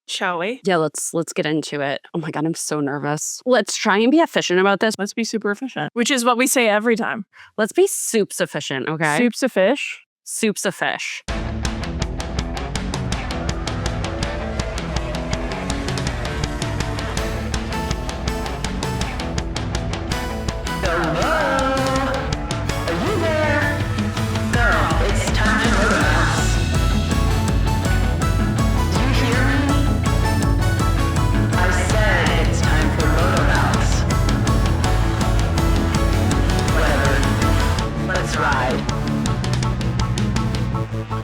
Shall we? Yeah, let's get into it. Oh my God, I'm so nervous. Let's try and be efficient about this. Let's be super efficient, which is what we say every time. Let's be soups efficient, okay? Soup's a fish. Soups a fish.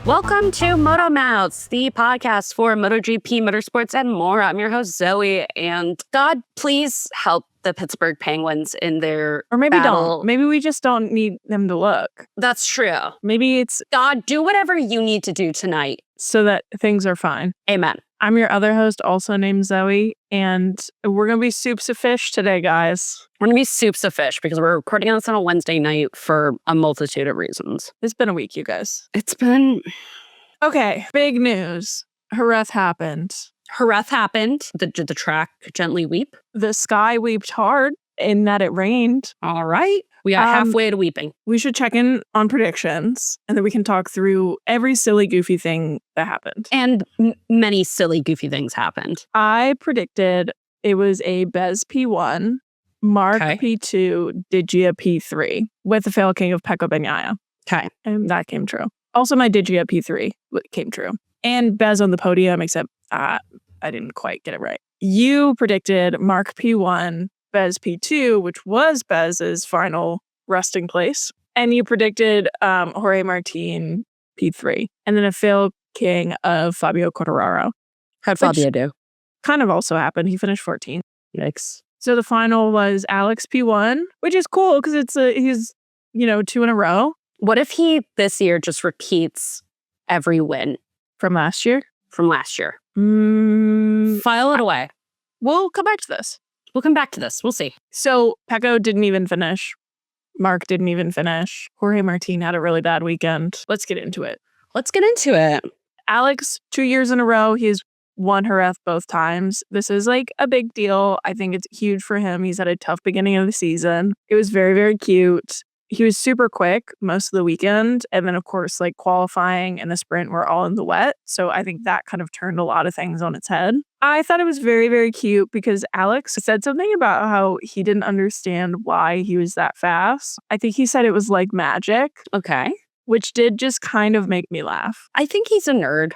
Welcome to MotoMouths, the podcast for MotoGP, motorsports, and more. I'm your host, Zoe, and God, please help the Pittsburgh Penguins in their Or maybe battle. don't. Maybe we just don't need them to look. That's true. Maybe it's God, do whatever you need to do tonight. so that things are fine. Amen. I'm your other host, also named Zoe, and we're going to be soups of fish today, guys. We're going to be soups of fish because we're recording this on a Wednesday night for a multitude of reasons. It's been a week, you guys. It's been... Okay, big news. Jerez happened. Jerez happened. Did the track gently weep? The sky weeped hard in that it rained. All right. We got halfway to weeping. We should check in on predictions, and then we can talk through every silly, goofy thing that happened. And many silly, goofy things happened. I predicted it was a Bez P1, Marc P2, Digia P3, with the fail king of Pecco Bagnaia. Okay. And that came true. Also, my Digia P3 came true. And Bez on the podium, except I didn't quite get it right. You predicted Marc P1, Bez P2, which was Bez's final resting place. And you predicted Jorge Martin P3. And then a fail king of Fabio Quartararo. How'd Fabio do? Kind of also happened. He finished 14th. Yikes. So the final was Alex P1, which is cool because he's 2 in a row. What if he this year just repeats every win From last year? from last year? Mm, File it away. we'll come back to this. We'll come back to this. We'll see. So Pecco didn't even finish. Marc didn't even finish. Jorge Martin had a really bad weekend. Let's get into it. Let's get into it. Alex, 2 years in a row, he's won Jerez both times. This is like a big deal. I think it's huge for him. He's had a tough beginning of the season. It was very, very cute. He was super quick most of the weekend. And then, of course, like qualifying and the sprint were all in the wet. So I think that kind of turned a lot of things on its head. I thought it was very, very cute because Alex said something about how he didn't understand why he was that fast. I think he said it was like magic, Okay. which did just kind of make me laugh. I think he's a nerd,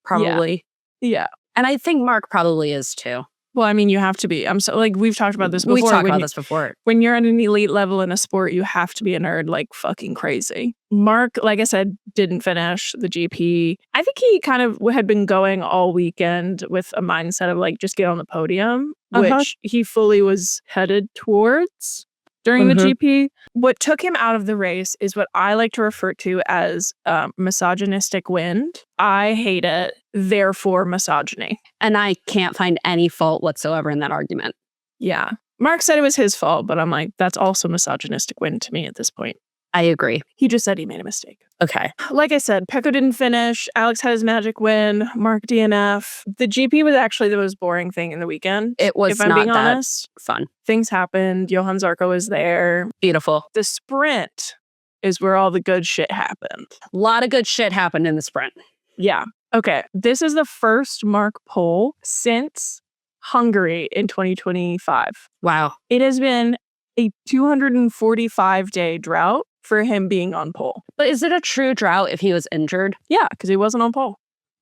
probably. Yeah. And I think Marc probably is too. Well, I mean, you have to be. I'm so like we've talked about this before. We've talked about this before. When you're at an elite level in a sport, you have to be a nerd like fucking crazy. Marc, like I said, didn't finish the GP. I think he kind of had been going all weekend with a mindset of like just get on the podium, which he fully was headed towards during the GP. What took him out of the race is what I like to refer to as misogynistic wind. I hate it. Therefore, misogyny. And I can't find any fault whatsoever in that argument. Yeah. Marc said it was his fault, but I'm like, that's also misogynistic wind to me at this point. I agree. He just said he made a mistake. Okay. Like I said, Pecco didn't finish. Alex had his magic win. Marc DNF. The GP was actually the most boring thing in the weekend. It was if I'm not being that honest. fun. Things happened. Johan Zarco was there. Beautiful. The sprint is where all the good shit happened. A lot of good shit happened in the sprint. Yeah. Okay. This is the first Marc pole since Hungary in 2025. Wow. It has been a 245-day drought for him being on pole. But is it a true drought if he was injured? Yeah, because he wasn't on pole.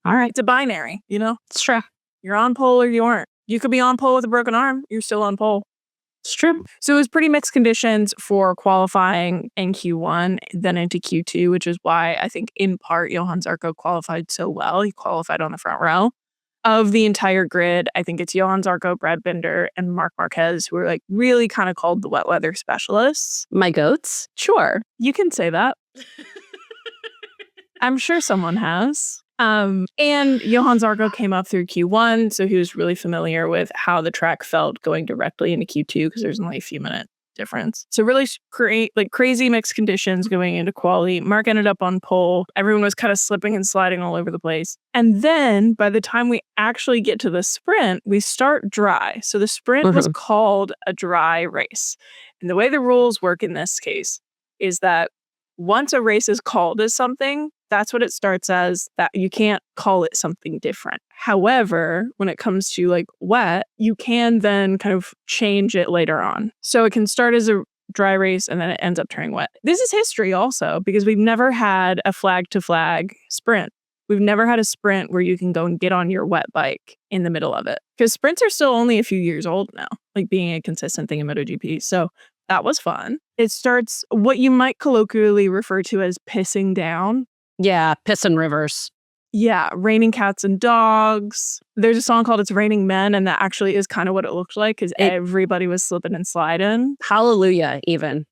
All right. It's a binary, It's true. You're on pole or you aren't. You could be on pole with a broken arm. You're still on pole. It's true. So it was pretty mixed conditions for qualifying in Q1, then into Q2, which is why I think in part Johan Zarco qualified so well. He qualified on the front row. Of the entire grid, I think it's Johan Zarco, Brad Binder, and Marc Marquez who are like really kind of called the wet weather specialists. My goats? Sure, you can say that. I'm sure someone has. And Johan Zarco came up through Q1, so he was really familiar with how the track felt going directly into Q2 because there's only a few minute difference. So really crazy mixed conditions going into quali. Marc ended up on pole. Everyone was kind of slipping and sliding all over the place. And then by the time we actually get to the sprint, we start dry. So the sprint was called a dry race. And the way the rules work in this case is that once a race is called as something, that's what it starts as, that you can't call it something different. However, when it comes to like wet, you can then kind of change it later on. So it can start as a dry race and then it ends up turning wet. This is history also because we've never had a flag to flag sprint. We've never had a sprint where you can go and get on your wet bike in the middle of it. Because sprints are still only a few years old now, like being a consistent thing in MotoGP. So that was fun. It starts what you might colloquially refer to as pissing down. Yeah, pissing rivers. Yeah, raining cats and dogs. There's a song called It's Raining Men, and that actually is kind of what it looked like because everybody was slipping and sliding. Hallelujah, even.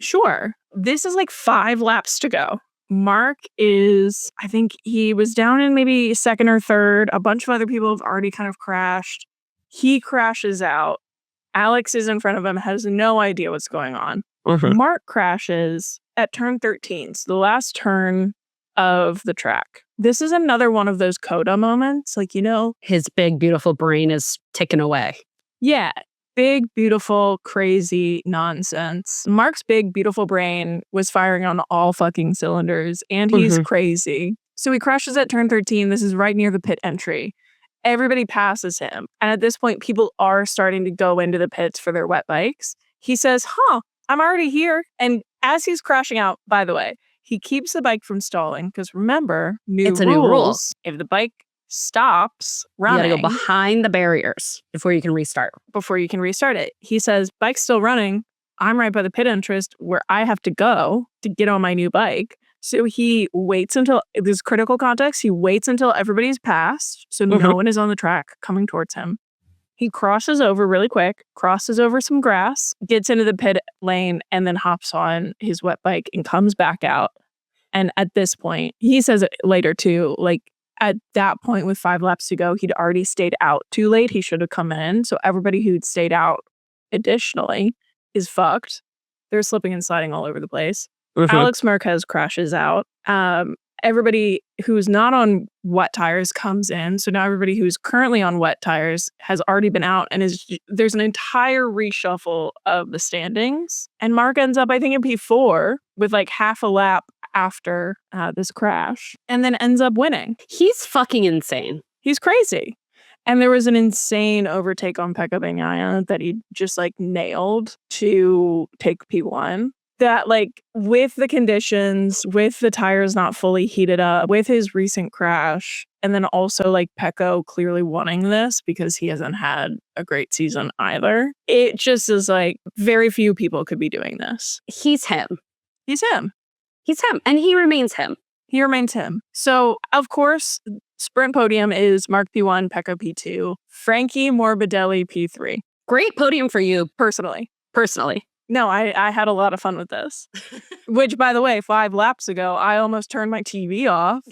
Sure. This is like 5 laps to go. Marc is, I think he was down in maybe second or third. A bunch of other people have already kind of crashed. He crashes out. Alex is in front of him, has no idea what's going on. Marc crashes at turn 13, so the last turn of the track. This is another one of those coda moments, like, you know. His big, beautiful brain is ticking away. Yeah. Big, beautiful, crazy nonsense. Marc's big, beautiful brain was firing on all fucking cylinders, and he's crazy. So he crashes at turn 13. This is right near the pit entry. Everybody passes him. And at this point, people are starting to go into the pits for their wet bikes. He says, I'm already here. And as he's crashing out, by the way, he keeps the bike from stalling because remember, it's a new rule. If the bike stops running, you gotta go behind the barriers before you can restart. it. He says, bike's still running. I'm right by the pit entrance where I have to go to get on my new bike. So he waits until, there's critical context, he waits until everybody's passed, so no one is on the track coming towards him. He crosses over really quick, crosses over some grass, gets into the pit lane, and then hops on his wet bike and comes back out. And at this point, he says it later too, like at that point with 5 laps to go, he'd already stayed out too late. He should have come in. So everybody who'd stayed out additionally is fucked. They're slipping and sliding all over the place. Alex Marquez crashes out. Everybody who's not on wet tires comes in. So now everybody who's currently on wet tires has already been out and there's an entire reshuffle of the standings. And Marc ends up, I think, in P4 with like half a lap after this crash and then ends up winning. He's fucking insane. He's crazy. And there was an insane overtake on Pecco Bagnaia that he just like nailed to take P1. That like with the conditions, with the tires not fully heated up, with his recent crash, and then also like Pecco clearly wanting this because he hasn't had a great season either. It just is like very few people could be doing this. He's him. He's him. He's him. And he remains him. He remains him. So of course, sprint podium is Marc P1, Pecco P2, Frankie Morbidelli P3. Great podium for you. Personally. No, I had a lot of fun with this. Which, by the way, 5 laps ago, I almost turned my TV off.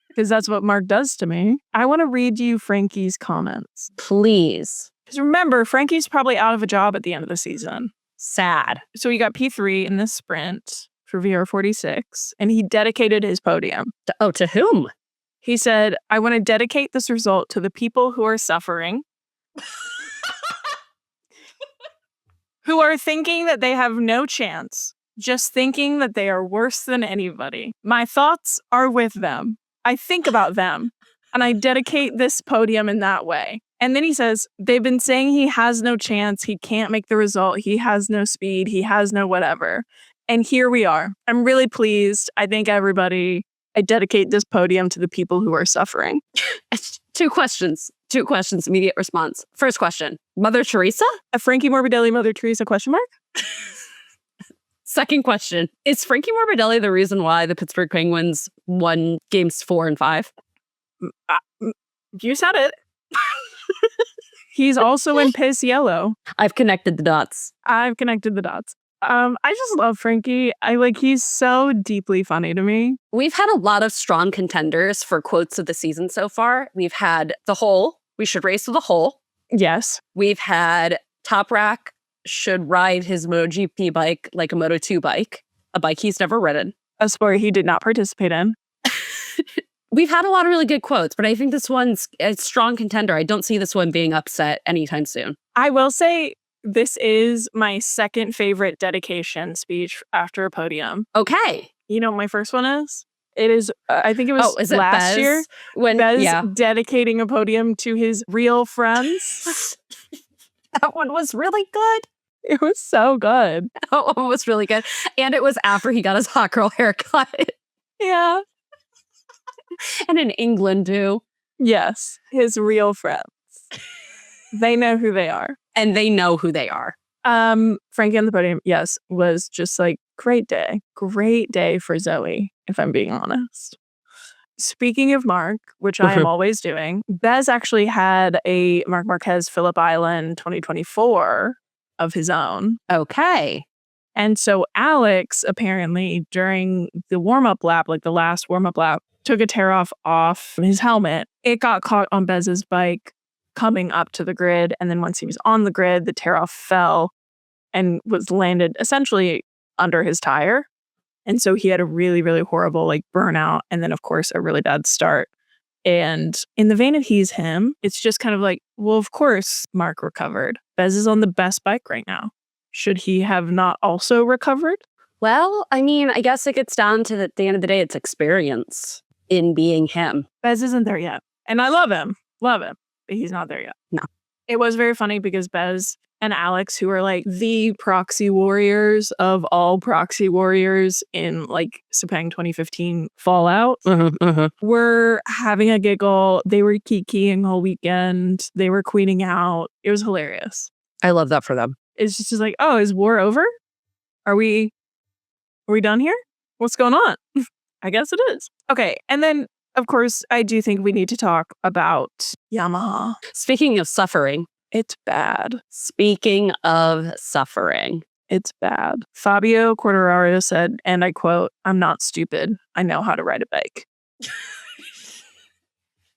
Because that's what Marc does to me. I want to read you Frankie's comments. Please. Because remember, Frankie's probably out of a job at the end of the season. Sad. So he got P3 in this sprint for VR46, and he dedicated his podium. To whom? He said, I want to dedicate this result to the people who are suffering. Who are thinking that they have no chance, just thinking that they are worse than anybody. My thoughts are with them. I think about them, and I dedicate this podium in that way. And then he says, they've been saying he has no chance, he can't make the result, he has no speed, he has no whatever. And here we are. I'm really pleased. I thank everybody. I dedicate this podium to the people who are suffering. 2 questions. 2 questions, immediate response. First question, Mother Teresa? A Frankie Morbidelli Mother Teresa question mark? Second question, is Frankie Morbidelli the reason why the Pittsburgh Penguins won games 4 and 5? You said it. He's also in Piss Yellow. I've connected the dots. I just love Frankie. He's so deeply funny to me. We've had a lot of strong contenders for quotes of the season so far. We've had The Hole. We should race to the hole. Yes. We've had Top Rack should ride his MotoGP bike like a Moto2 bike, a bike he's never ridden. A sport he did not participate in. We've had a lot of really good quotes, but I think this one's a strong contender. I don't see this one being upset anytime soon. I will say this is my second favorite dedication speech after a podium. Okay. You know what my first one is? It is, I think it was is it last Bez? year. When Bez dedicating a podium to his real friends. That one was really good. It was so good. That one was really good. And it was after he got his hot girl haircut. Yeah. And in England, too. Yes. His real friends. They know who they are. And they know who they are. Frankie on the podium, yes, was just like, great day. Great day for Zoe, if I'm being honest. Speaking of Marc, which I am always doing, Bez actually had a Marc Marquez Phillip Island 2024 of his own. Okay. And so Alex, apparently, during the warm-up lap, like the last warm-up lap, took a tear off his helmet. It got caught on Bez's bike coming up to the grid. And then once he was on the grid, the tear-off fell and was landed essentially under his tire. And so he had a really, really horrible like burnout. And then, of course, a really bad start. And in the vein of he's him, it's just kind of like, well, of course, Marc recovered. Bez is on the best bike right now. Should he have not also recovered? Well, I mean, I guess it gets down to at the end of the day, it's experience in being him. Bez isn't there yet. And I love him. But he's not there yet. No. It was very funny because Bez and Alex, who are like the proxy warriors of all proxy warriors in like Sepang 2015 Fallout, were having a giggle. They were kikiing all weekend. They were queening out. It was hilarious. I love that for them. It's just like, oh, is war over? Are we done here? What's going on? I guess it is. Okay. And then, of course, I do think we need to talk about Yamaha. Speaking of suffering. It's bad. Speaking of suffering. It's bad. Fabio Quartararo said, and I quote, "I'm not stupid. I know how to ride a bike."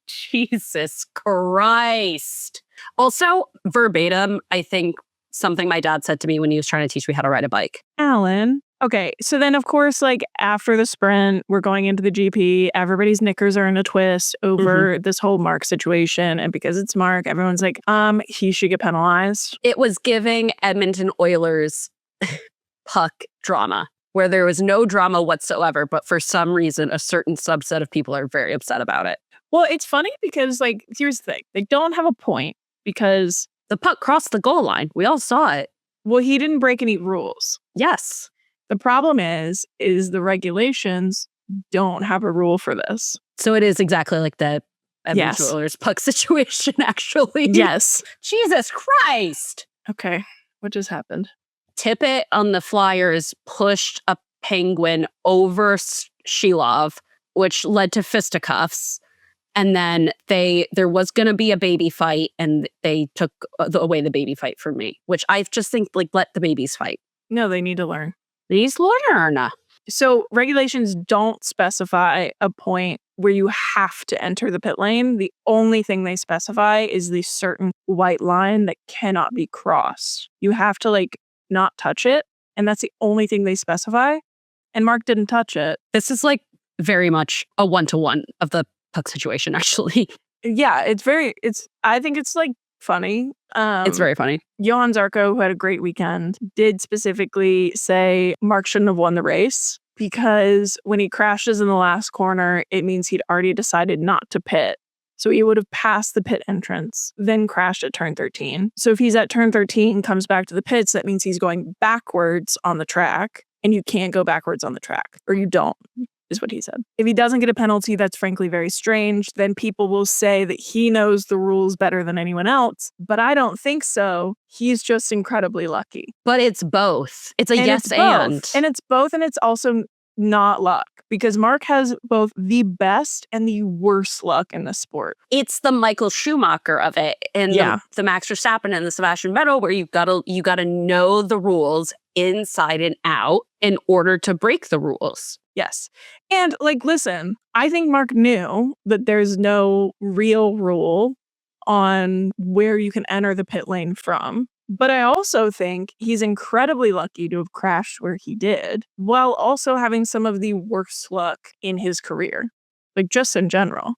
Jesus Christ. Also, verbatim, I think something my dad said to me when he was trying to teach me how to ride a bike. Alan. Okay, so then of course, like after the sprint, we're going into the GP. Everybody's knickers are in a twist over this whole Marc situation. And because it's Marc, everyone's like, he should get penalized. It was giving Edmonton Oilers puck drama, where there was no drama whatsoever. But for some reason, a certain subset of people are very upset about it. Well, it's funny because, like, here's the thing. They don't have a point because the puck crossed the goal line. We all saw it. Well, he didn't break any rules. Yes. The problem is the regulations don't have a rule for this. So it is exactly like the Edmonton Oilers puck situation, actually. Yes. Jesus Christ. Okay. What just happened? Tippett on the Flyers pushed a Penguin over Shilov, which led to fisticuffs. And then there was going to be a baby fight, and they took away the baby fight from me, which I just think, like, let the babies fight. No, they need to learn. These learn. So regulations don't specify a point where you have to enter the pit lane. The only thing they specify is the certain white line that cannot be crossed. You have to like not touch it. And that's the only thing they specify. And Marc didn't touch it. This is like very much a 1-to-1 of the puck situation, actually. Yeah, I think it's like funny. It's very funny. Johan Zarco, who had a great weekend, did specifically say Marc shouldn't have won the race because when he crashes in the last corner, it means he'd already decided not to pit. So he would have passed the pit entrance, then crashed at turn 13. So if he's at turn 13, comes back to the pits, that means he's going backwards on the track, and you can't go backwards on the track, or you don't. Is what he said. If he doesn't get a penalty, that's frankly very strange. Then people will say that he knows the rules better than anyone else. But I don't think so. He's just incredibly lucky. But it's both. It's a yes and. And it's both, and it's also not luck. Because Marc has both the best and the worst luck in the sport. It's the Michael Schumacher of it. And the Max Verstappen and the Sebastian Vettel, where you gotta know the rules inside and out in order to break the rules. Yes. And like, listen, I think Marc knew that there's no real rule on where you can enter the pit lane from. But I also think he's incredibly lucky to have crashed where he did, while also having some of the worst luck in his career, like just in general.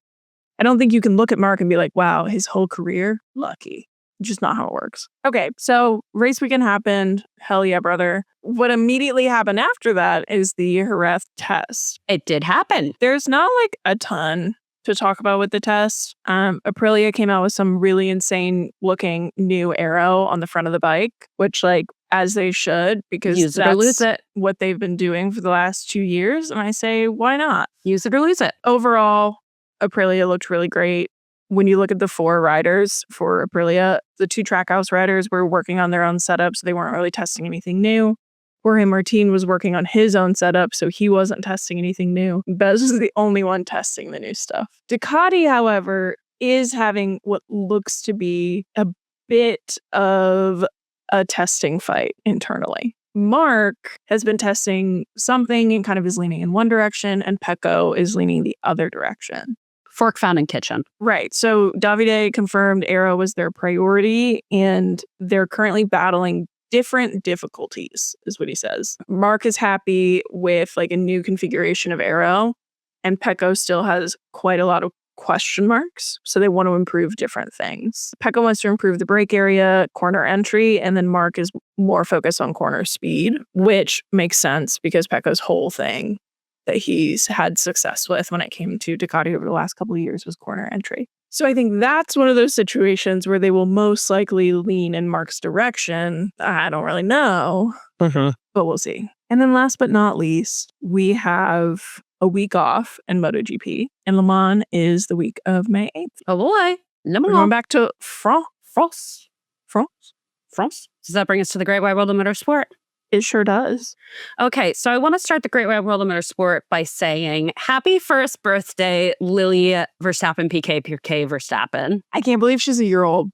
I don't think you can look at Marc and be like, wow, his whole career, lucky. Just not how it works. Okay, so race weekend happened. Hell yeah, brother. What immediately happened after that is the Jerez test. It did happen. There's not like a ton to talk about with the test. Aprilia came out with some really insane looking new aero on the front of the bike, which like as they should, because Use it or lose it. What they've been doing for the last 2 years. And I say, why not? Use it or lose it. Overall, Aprilia looked really great. When you look at the 4 riders for Aprilia, the 2 Trackhouse riders were working on their own setup, so they weren't really testing anything new. Jorge Martin was working on his own setup, so he wasn't testing anything new. Bez was the only one testing the new stuff. Ducati, however, is having what looks to be a bit of a testing fight internally. Marc has been testing something and kind of is leaning in one direction, and Pecco is leaning the other direction. Fork found in kitchen. Right. So Davide confirmed aero was their priority, and they're currently battling different difficulties, is what he says. Marc is happy with like a new configuration of aero, and Pecco still has quite a lot of question marks. So they want to improve different things. Pecco wants to improve the brake area, corner entry, and then Marc is more focused on corner speed, which makes sense because Pecco's whole thing that he's had success with when it came to Ducati over the last couple of years was corner entry. So I think that's one of those situations where they will most likely lean in Marc's direction. I don't really know, but we'll see. And then last but not least, we have a week off in MotoGP, and Le Mans is the week of May 8th. Oh boy. Le Mans. We're going back to France. Does that bring us to the Great Wide World of Motorsport? It sure does. Okay, so I want to start the Great Wide World of Motorsport by saying happy first birthday, Lily Verstappen, PK Verstappen. I can't believe she's a year old.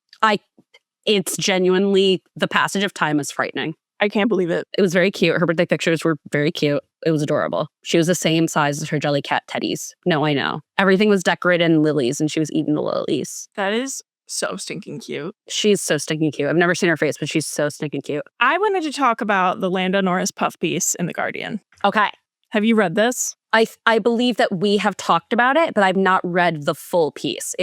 It's genuinely, the passage of time is frightening. I can't believe it. It was very cute. Her birthday pictures were very cute. It was adorable. She was the same size as her Jellycat teddies. No, I know. Everything was decorated in lilies and she was eating the lilies. That is so stinking cute. She's so stinking cute. I've never seen her face, but she's so stinking cute. I wanted to talk about the Lando Norris puff piece in The Guardian. Okay. Have you read this? I believe that we have talked about it, but I've not read the full piece.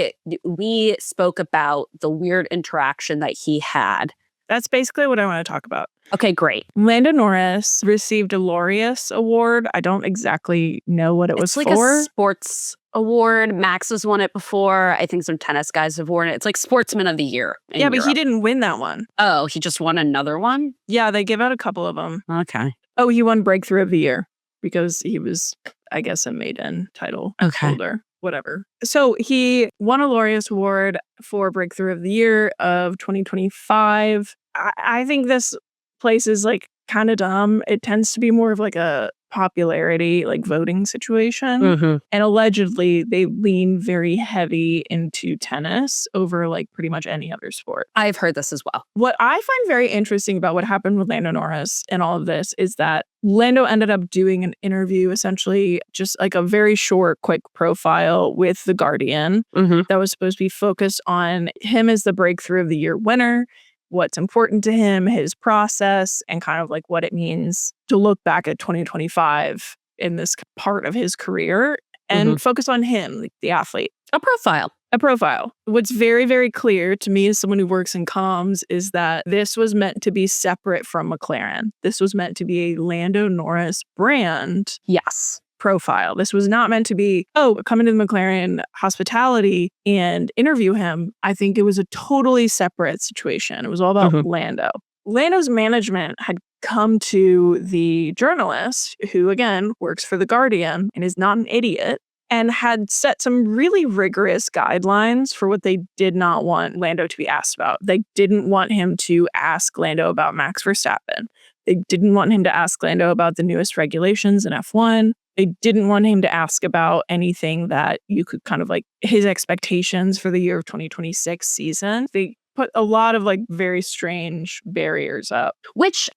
We spoke about the weird interaction that he had. That's basically what I want to talk about. Okay, great. Lando Norris received a Laureus Award. I don't exactly know what it was like for. A sports award. Max has won it before. I think some tennis guys have won it. It's like Sportsman of the Year. Yeah, but he didn't win that one. Oh, he just won another one? Yeah, they give out a couple of them. Okay. Oh, he won Breakthrough of the Year because he was, I guess, a maiden title holder. Whatever. So he won a Laureus Award for Breakthrough of the Year of 2025. I think this place is like kind of dumb. It tends to be more of like a popularity, like voting situation. Mm-hmm. And allegedly they lean very heavy into tennis over like pretty much any other sport. I've heard this as well. What I find very interesting about what happened with Lando Norris and all of this is that Lando ended up doing an interview, essentially just like a very short, quick profile with The Guardian that was supposed to be focused on him as the Breakthrough of the Year winner, what's important to him, his process, and kind of like what it means to look back at 2025 in this part of his career and focus on him, like the athlete. A profile. A profile. What's very, very clear to me as someone who works in comms is that this was meant to be separate from McLaren. This was meant to be a Lando Norris brand. Yes. Profile. This was not meant to be, come into the McLaren hospitality and interview him. I think it was a totally separate situation. It was all about Lando. Lando's management had come to the journalist, who again works for The Guardian and is not an idiot, and had set some really rigorous guidelines for what they did not want Lando to be asked about. They didn't want him to ask Lando about Max Verstappen. They didn't want him to ask Lando about the newest regulations in F1. They didn't want him to ask about anything that you could kind of like his expectations for the year of 2026 season. They put a lot of like very strange barriers up, which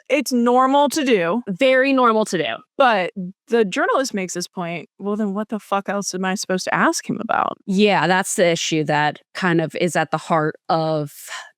it's normal to do. Very normal to do. But the journalist makes this point, well, then what the fuck else am I supposed to ask him about? Yeah, that's the issue that kind of is at the heart of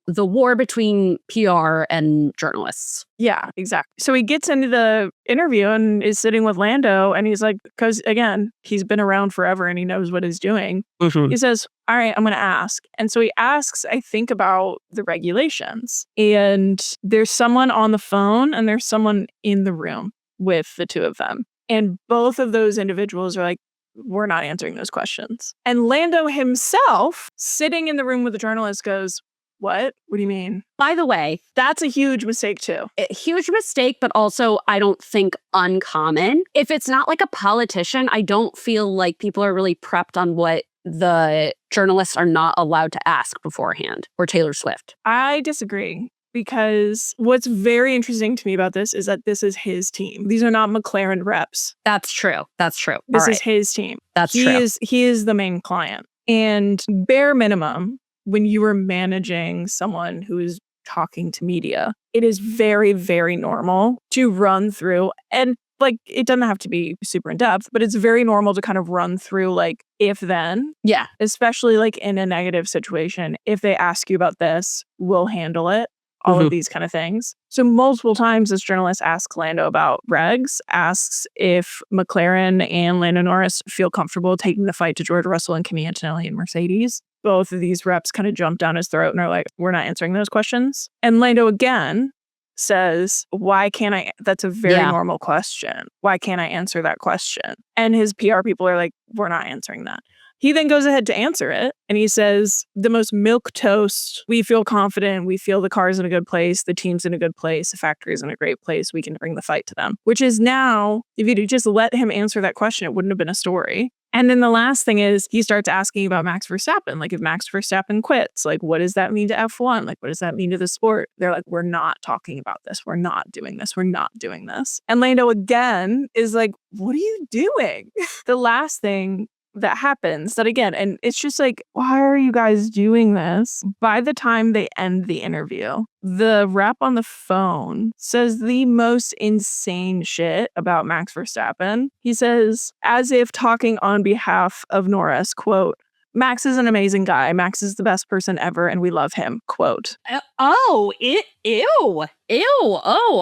the war between PR and journalists. Yeah, exactly. So he gets into the interview and is sitting with Lando, and he's like, because again, he's been around forever and he knows what he's doing. He says, all right, I'm going to ask. And so he asks, I think, about the regulations. And there's someone on the phone and there's someone in the room with the two of them. And both of those individuals are like, we're not answering those questions. And Lando himself, sitting in the room with the journalist, goes, what? What do you mean? By the way, That's a huge mistake too. a huge mistake, but also I don't think uncommon. If it's not like a politician, I don't feel like people are really prepped on what the journalists are not allowed to ask beforehand, or Taylor Swift. I disagree. Because what's very interesting to me about this is that this is his team. These are not McLaren reps. That's true. That's true. This is his team. That's he true. He is the main client. And bare minimum, when you are managing someone who is talking to media, it is very, very normal to run through, and like, it doesn't have to be super in depth, but it's very normal to kind of run through like if then. Yeah. Especially like in a negative situation. If they ask you about this, we'll handle it. All of these kind of things. So multiple times this journalist asks Lando about regs, asks if McLaren and Lando Norris feel comfortable taking the fight to George Russell and Kimi Antonelli and Mercedes. Both of these reps kind of jump down his throat and are like, we're not answering those questions. And Lando again says, why can't I? That's a very normal question. Why can't I answer that question? And his PR people are like, we're not answering that. He then goes ahead to answer it, and he says, the most milquetoast, we feel confident, we feel the car's in a good place, the team's in a good place, the factory's in a great place, we can bring the fight to them. Which is now, if you just let him answer that question, it wouldn't have been a story. And then the last thing is, he starts asking about Max Verstappen. Like, if Max Verstappen quits, like, what does that mean to F1? Like, what does that mean to the sport? They're like, we're not talking about this. We're not doing this. We're not doing this. And Lando again is like, what are you doing? The last thing that happens, that again, and it's just like, why are you guys doing this? By the time they end the interview, the rep on the phone says the most insane shit about Max Verstappen. He says, as if talking on behalf of Norris, quote, Max is an amazing guy. Max is the best person ever, and we love him, quote. Ew. Oh,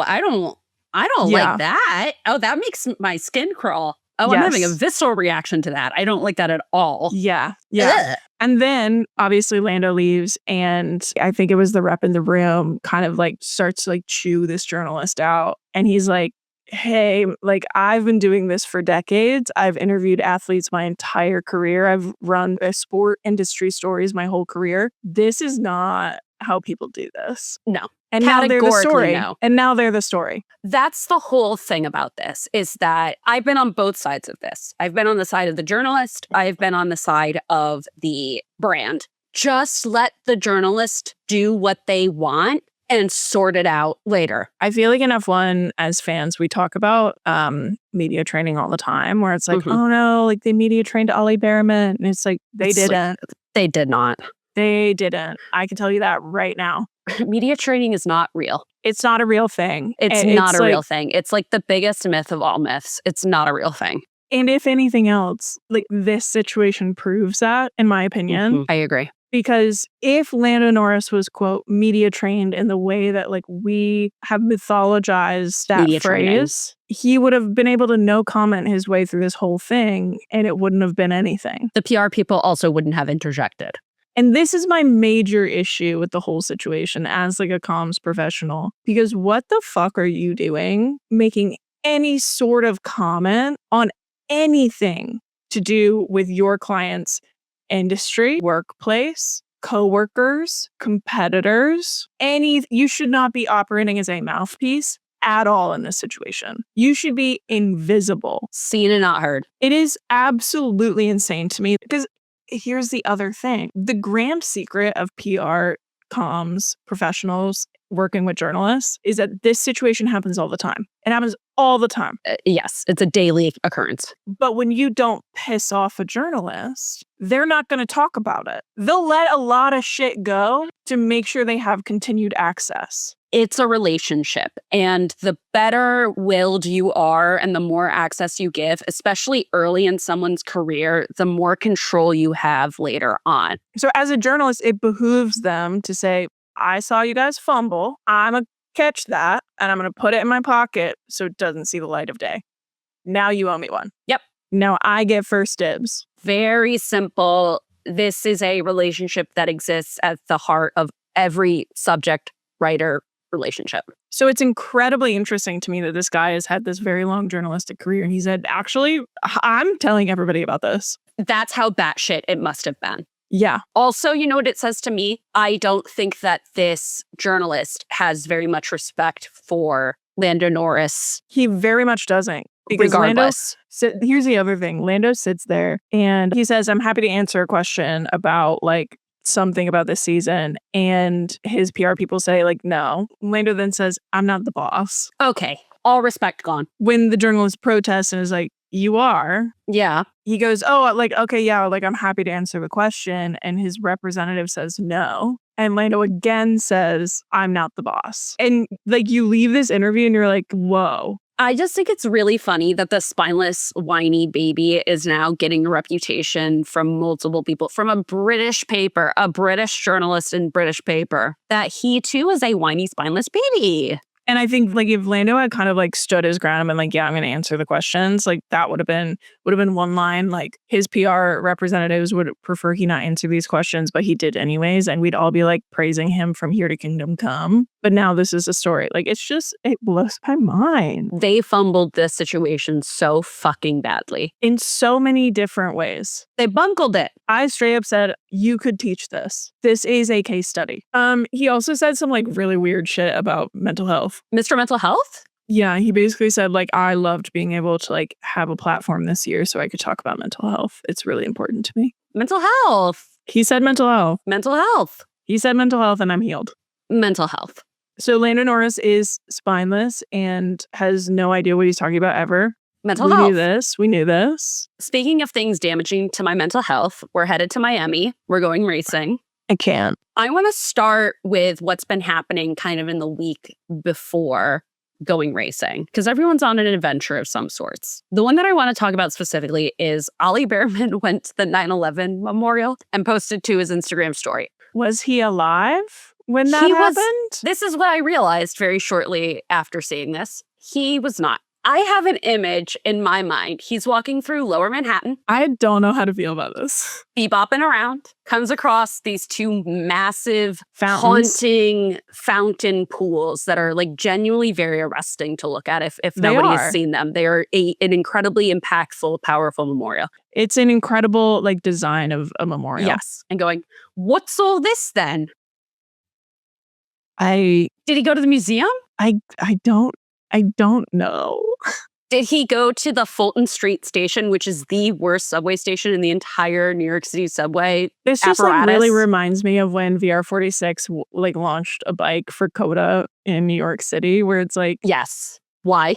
I don't like that. Oh, that makes my skin crawl. Oh, I'm having a visceral reaction to that. I don't like that at all. Yeah. Ugh. And then obviously Lando leaves, and I think it was the rep in the room kind of like starts to like chew this journalist out. And he's like, hey, like, I've been doing this for decades. I've interviewed athletes my entire career. I've run sport industry stories my whole career. This is not how people do this. No. And now they're the story. No. And now they're the story. That's the whole thing about this, is that I've been on both sides of this. I've been on the side of the journalist. I've been on the side of the brand. Just let the journalist do what they want and sort it out later. I feel like in F1, as fans, we talk about media training all the time, where it's like, oh no, like they media trained Ollie Behrman. And it's like, they didn't. They did not. They didn't. I can tell you that right now. Media training is not real. It's not a real thing. It's not a real thing. It's like the biggest myth of all myths. It's not a real thing. And if anything else, like, this situation proves that, in my opinion. I agree. Because if Lando Norris was, quote, media trained in the way that like we have mythologized that media phrase, he would have been able to no comment his way through this whole thing, and it wouldn't have been anything. The PR people also wouldn't have interjected. And this is my major issue with the whole situation as like a comms professional. Because what the fuck are you doing making any sort of comment on anything to do with your client's industry, workplace, coworkers, competitors? You should not be operating as a mouthpiece at all in this situation. You should be invisible. Seen and not heard. It is absolutely insane to me, because here's the other thing. The grand secret of PR, comms, professionals working with journalists is that this situation happens all the time. It happens all the time. Yes, it's a daily occurrence. But when you don't piss off a journalist, they're not going to talk about it. They'll let a lot of shit go to make sure they have continued access. It's a relationship, and the better willed you are and the more access you give, especially early in someone's career, the more control you have later on. So as a journalist, it behooves them to say, I saw you guys fumble. I'm going to catch that and I'm going to put it in my pocket so it doesn't see the light of day. Now you owe me one. Yep. Now I get first dibs. Very simple. This is a relationship that exists at the heart of every subject-writer relationship. So it's incredibly interesting to me that this guy has had this very long journalistic career. And he said, actually, I'm telling everybody about this. That's how batshit it must have been. Yeah. Also, you know what it says to me? I don't think that this journalist has very much respect for Lando Norris. He very much doesn't. Because regardless. Here's the other thing. Lando sits there and he says, I'm happy to answer a question about like something about this season. And his PR people say like, no. Lando then says, I'm not the boss. Okay. All respect gone. When the journalist protests and is like, you are. Yeah. He goes, oh, like, okay, yeah, like I'm happy to answer the question. And his representative says no. And Lando again says, I'm not the boss. And like you leave this interview and you're like, whoa. I just think it's really funny that the spineless, whiny baby is now getting a reputation from multiple people, from a British paper, a British journalist in British paper, that he too is a whiny, spineless baby. And I think like if Lando had kind of like stood his ground and been like, yeah, I'm going to answer the questions, like that would have been one line. Like his PR representatives would prefer he not answer these questions, but he did anyways. And we'd all be like praising him from here to kingdom come. But now this is a story. Like it blows my mind. They fumbled this situation so fucking badly. In so many different ways. They bungled it. I straight up said, you could teach this. This is a case study. He also said some like really weird shit about mental health. Mr. Mental Health? Yeah, he basically said like, I loved being able to like have a platform this year so I could talk about mental health. It's really important to me. Mental health. He said mental health. Mental health. He said mental health and I'm healed. Mental health. So Lando Norris is spineless and has no idea what he's talking about ever. Mental health. We knew this. Speaking of things damaging to my mental health, we're headed to Miami. We're going racing. I can't. I want to start with what's been happening kind of in the week before going racing, because everyone's on an adventure of some sorts. The one that I want to talk about specifically is Ollie Behrman went to the 9/11 memorial and posted to his Instagram story. Was he alive when that happened? This is what I realized very shortly after seeing this. He was not. I have an image in my mind. He's walking through Lower Manhattan. I don't know how to feel about this. Bebopping around, comes across these two massive, haunting fountain pools that are like genuinely very arresting to look at if nobody has seen them. They are an incredibly impactful, powerful memorial. It's an incredible like design of a memorial. Yes. And going, what's all this then? Did he go to the museum? I don't know. Did he go to the Fulton Street station, which is the worst subway station in the entire New York City subway? This just like, really reminds me of when VR46 like launched a bike for CODA in New York City, where it's like, yes. Why?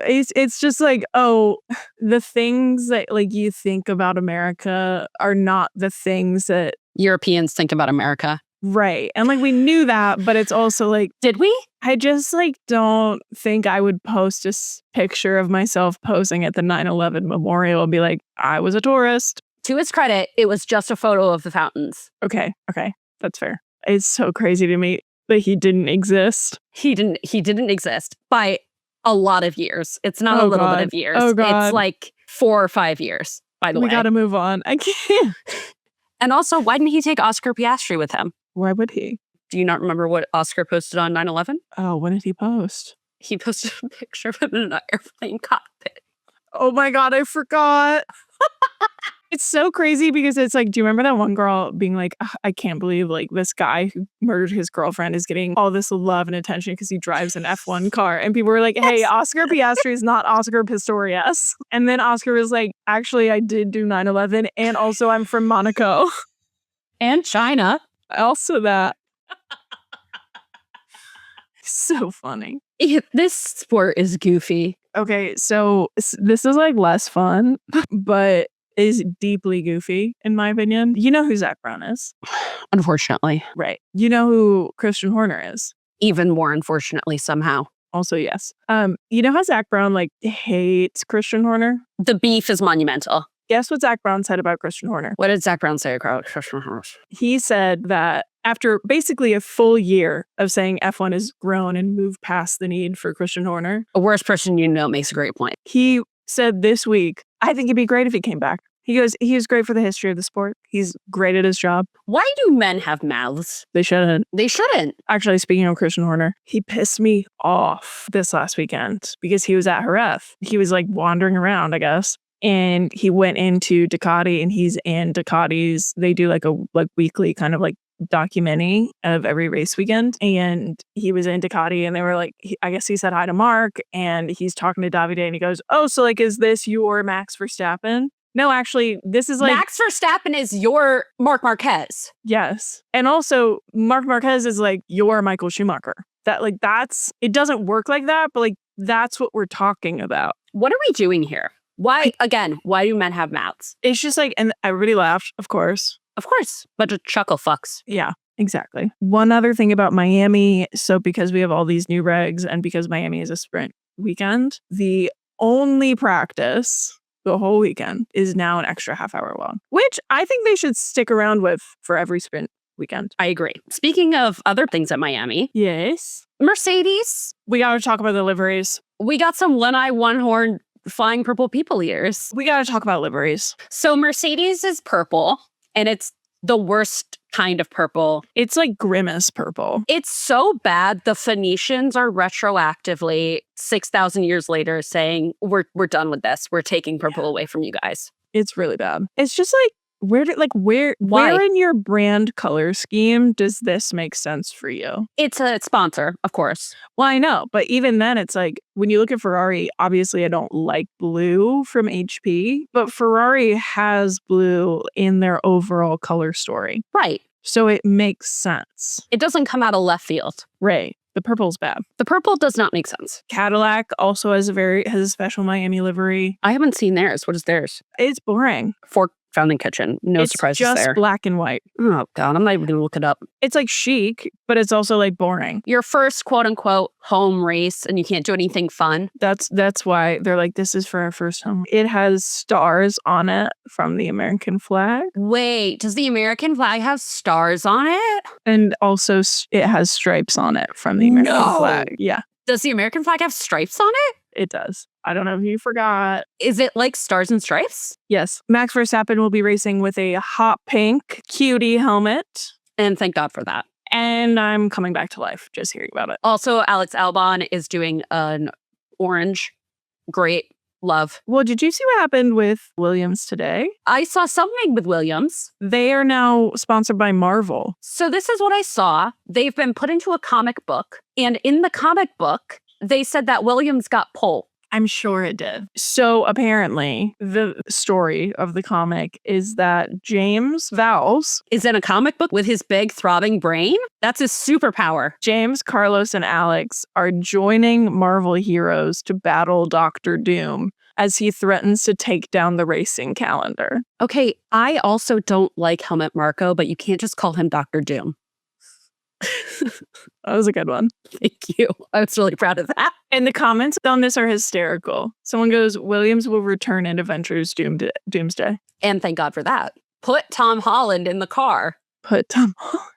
It's just like, oh, the things that like you think about America are not the things that Europeans think about America. Right. And like we knew that, but it's also like, did we? I just like don't think I would post a picture of myself posing at the 9/11 memorial and be like, I was a tourist. To his credit, it was just a photo of the fountains. Okay. That's fair. It's so crazy to me that he didn't exist. He didn't exist by a lot of years. It's not a little bit of years. Oh, God. It's like 4 or 5 years, by the way. We got to move on. I can't. And also, why didn't he take Oscar Piastri with him? Why would he? Do you not remember what Oscar posted on 9/11? Oh, when did he post? He posted a picture of him in an airplane cockpit. Oh my God, I forgot. It's so crazy because it's like, do you remember that one girl being like, I can't believe like this guy who murdered his girlfriend is getting all this love and attention because he drives an F1 car. And people were like, hey, Oscar Piastri is not Oscar Pistorius. And then Oscar was like, actually, I did do 9/11 and also I'm from Monaco. And China. Also that. So funny. This sport is goofy. Okay, so this is like less fun, but is deeply goofy in my opinion. You know who Zach Brown is? Unfortunately. Right. You know who Christian Horner is? Even more unfortunately somehow. Also, yes. You know how Zach Brown like hates Christian Horner? The beef is monumental. Guess what Zach Brown said about Christian Horner? What did Zach Brown say about Christian Horner? He said that After basically a full year of saying F1 has grown and moved past the need for Christian Horner, A worst person you know makes a great point. he said this week, I think it'd be great if he came back. He goes, he is great for the history of the sport. He's great at his job. Why do men have mouths? They shouldn't. They shouldn't. Actually, speaking of Christian Horner, he pissed me off this last weekend because he was at Jerez. He was like wandering around, I guess. And he went into Ducati, and he's in Ducati's. They do like a weekly kind of like documenting of every race weekend. And he was in Ducati, and they were like, I guess he said hi to Marc, and he's talking to Davide, and he goes, "Oh, so like, is this your Max Verstappen?" No, actually, this is like... Max Verstappen is your Marc Marquez. Yes. And also, Marc Marquez is like your Michael Schumacher. That like, that's... It doesn't work like that, but like, that's what we're talking about. What are we doing here? Why do men have mouths? It's just like, and everybody laughed, of course. Of course. Bunch of chuckle fucks. Yeah, exactly. One other thing about Miami. So because we have all these new regs and because Miami is a sprint weekend, the only practice the whole weekend is now an extra half hour long, which I think they should stick around with for every sprint weekend. I agree. Speaking of other things at Miami. Yes. Mercedes. We got to talk about the liveries. We got some one-eye, one-horn flying purple people ears. We got to talk about liveries. So Mercedes is purple, and it's the worst kind of purple. It's like Grimace purple. It's so bad. The Phoenicians are retroactively 6,000 years later saying, we're done with this. We're taking purple away from you guys. It's really bad. It's just like, where in your brand color scheme does this make sense for you? It's a sponsor, of course. Well, I know, but even then it's like, when you look at Ferrari, obviously I don't like blue from HP, but Ferrari has blue in their overall color story. Right. So it makes sense. It doesn't come out of left field. Right. The purple's bad. The purple does not make sense. Cadillac also has a special Miami livery. I haven't seen theirs. What is theirs? It's boring. Ford Founding Kitchen. No surprises there. It's just black and white. Oh, God. I'm not even going to look it up. It's like chic, but it's also like boring. Your first quote unquote home race and you can't do anything fun. That's why they're like, this is for our first home. It has stars on it from the American flag. Wait, does the American flag have stars on it? And also it has stripes on it from the American flag. Yeah. Does the American flag have stripes on it? It does. I don't know if you forgot. Is it like stars and stripes? Yes. Max Verstappen will be racing with a hot pink cutie helmet. And thank God for that. And I'm coming back to life just hearing about it. Also, Alex Albon is doing an orange. Great. Love. Well, did you see what happened with Williams today? I saw something with Williams. They are now sponsored by Marvel. So this is what I saw. They've been put into a comic book. And in the comic book, they said that Williams got pole. I'm sure it did. So apparently, the story of the comic is that James Vowles is in a comic book with his big throbbing brain. That's his superpower. James, Carlos, and Alex are joining Marvel heroes to battle Dr. Doom as he threatens to take down the racing calendar. Okay, I also don't like Helmut Marko, but you can't just call him Dr. Doom. That was a good one. Thank you. I was really proud of that. And the comments on this are hysterical. Someone goes, Williams will return in Avengers Doomsday. And thank God for that. Put Tom Holland in the car. Put Tom Holland.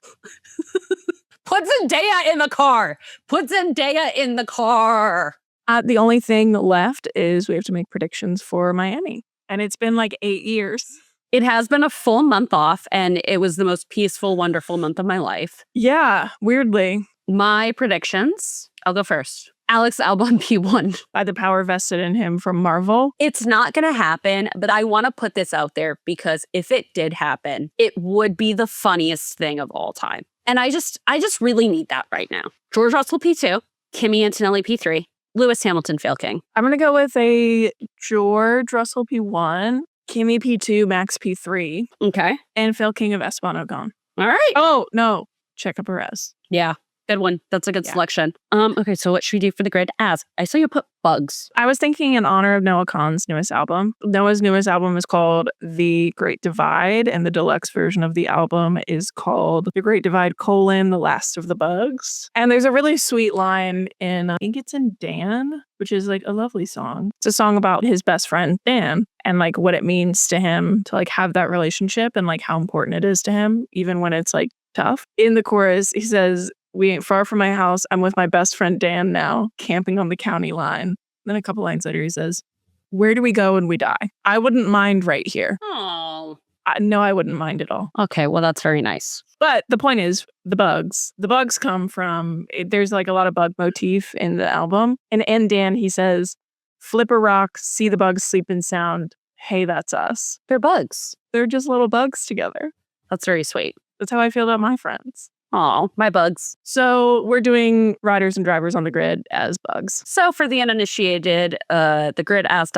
Put Zendaya in the car. Put Zendaya in the car. The only thing left is we have to make predictions for Miami. And it's been like 8 years. It has been a full month off, and it was the most peaceful, wonderful month of my life. Yeah, weirdly. My predictions, I'll go first. Alex Albon P1. By the power vested in him from Marvel. It's not going to happen, but I want to put this out there because if it did happen, it would be the funniest thing of all time. And I just really need that right now. George Russell P2, Kimi Antonelli P3, Lewis Hamilton Fail King. I'm going to go with a George Russell P1. Kimi P2, Max P3. Okay. And Phil King of Esteban Ocon. All right. Oh, no. Checo Perez. Yeah. Good one. That's a good selection. Okay, so what should we do for the grid? I saw you put bugs. I was thinking in honor of Noah Kahan's newest album. Noah's newest album is called The Great Divide, and the deluxe version of the album is called The Great Divide: The Last of the Bugs. And there's a really sweet line in, I think it's in Dan, which is like a lovely song. It's a song about his best friend, Dan, and like what it means to him to like have that relationship and like how important it is to him, even when it's like tough. In the chorus, he says, "We ain't far from my house. I'm with my best friend Dan now, camping on the county line." Then a couple lines later, he says, "Where do we go when we die? I wouldn't mind right here." Oh. No, I wouldn't mind at all. Okay, well, that's very nice. But the point is, the bugs. The bugs come from, there's like a lot of bug motif in the album. And Dan, he says, "Flip a rock, see the bugs sleep in sound. Hey, that's us." They're bugs. They're just little bugs together. That's very sweet. That's how I feel about my friends. Oh, my bugs. So we're doing riders and drivers on the grid as bugs. So for the uninitiated, the grid as ...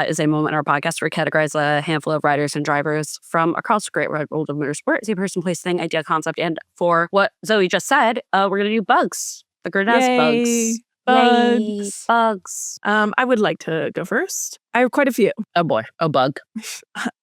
is a moment in our podcast where we categorize a handful of riders and drivers from across the great wide world of motorsport. It's a person, place, thing, idea, concept. And for what Zoe just said, we're going to do bugs. The grid as bugs. Bugs. Yay, bugs. I would like to go first. I have quite a few. Oh boy, a bug.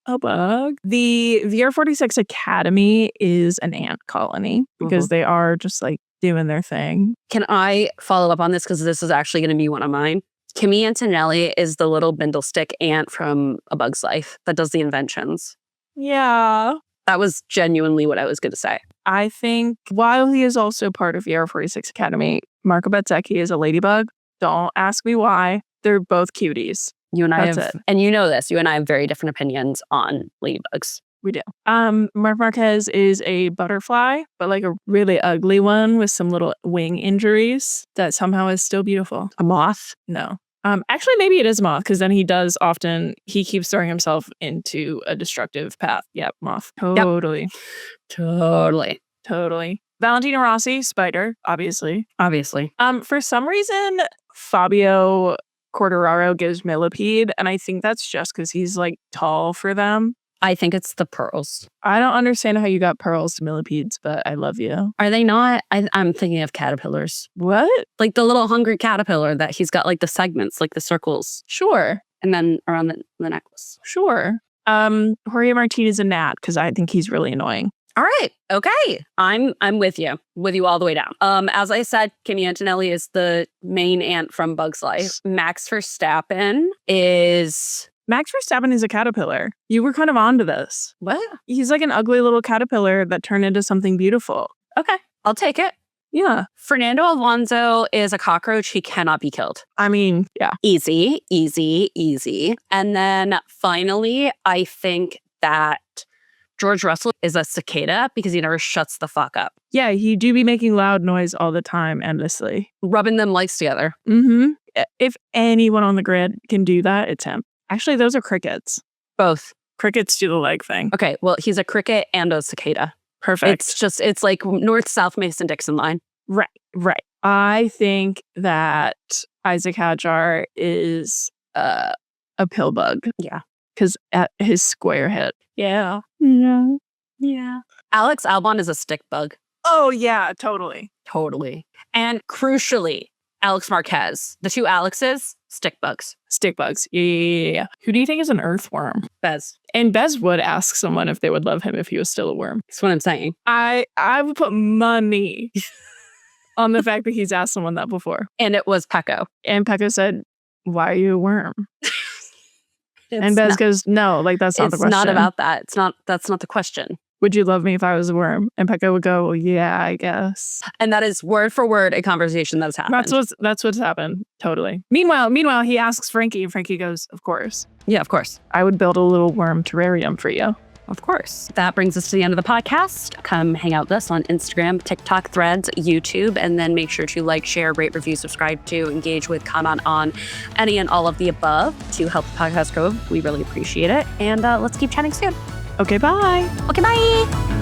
A bug. The VR46 Academy is an ant colony because they are just like doing their thing. Can I follow up on this? Because this is actually going to be one of mine. Kimi Antonelli is the little bindle stick ant from A Bug's Life that does the inventions. Yeah. That was genuinely what I was going to say. I think while he is also part of VR46 Academy, Marco Bezzecchi is a ladybug. Don't ask me why. They're both cuties. You and I That's have, it. and you know this, you and I have very different opinions on ladybugs. We do. Marc Marquez is a butterfly, but like a really ugly one with some little wing injuries that somehow is still beautiful. A moth? No. Actually, maybe it is moth, because then he keeps throwing himself into a destructive path. Yep, moth. Totally. Yep. Totally. Valentino Rossi, spider, obviously. For some reason, Fabio Quartararo gives millipede, and I think that's just because he's like tall for them. I think it's the pearls. I don't understand how you got pearls to millipedes, but I love you. Are they not? I'm thinking of caterpillars. What? Like the little hungry caterpillar that he's got like the segments, like the circles. Sure. And then around the necklace. Sure. Jorge Martin is a gnat because I think he's really annoying. All right. Okay. I'm with you all the way down. As I said, Kimi Antonelli is the main ant from Bug's Life. Max Verstappen is a caterpillar. You were kind of onto this. What? He's like an ugly little caterpillar that turned into something beautiful. Okay. I'll take it. Yeah. Fernando Alonso is a cockroach. He cannot be killed. I mean, yeah. Easy. And then finally, I think that George Russell is a cicada because he never shuts the fuck up. Yeah, he do be making loud noise all the time, endlessly. Rubbing them legs together. Mm-hmm. If anyone on the grid can do that, it's him. Actually, those are crickets. Both. Crickets do the leg thing. Okay, well, he's a cricket and a cicada. Perfect. It's like north-south Mason-Dixon line. Right. I think that Isaac Hadjar is a pill bug. Yeah. Because at his square head. Yeah. Alex Albon is a stick bug. Oh, yeah, totally. And crucially, Alex Marquez. The two Alexes, stick bugs. Yeah. Who do you think is an earthworm? Bez. And Bez would ask someone if they would love him if he was still a worm. That's what I'm saying. I would put money on the fact that he's asked someone that before. And it was Pecco. And Pecco said, "Why are you a worm?" And Bez goes, "No, like that's not the question. It's not about that. That's not the question. Would you love me if I was a worm?" And Pecco would go, "Well, yeah, I guess." And that is word for word a conversation that's happened. That's what's happened. Totally. Meanwhile, he asks Frankie, and Frankie goes, "Of course. Yeah, of course. I would build a little worm terrarium for you." Of course. That brings us to the end of the podcast. Come hang out with us on Instagram, TikTok, Threads, YouTube, and then make sure to like, share, rate, review, subscribe to, engage with, comment on any and all of the above to help the podcast grow. We really appreciate it. And let's keep chatting soon. Okay, bye. Okay, bye.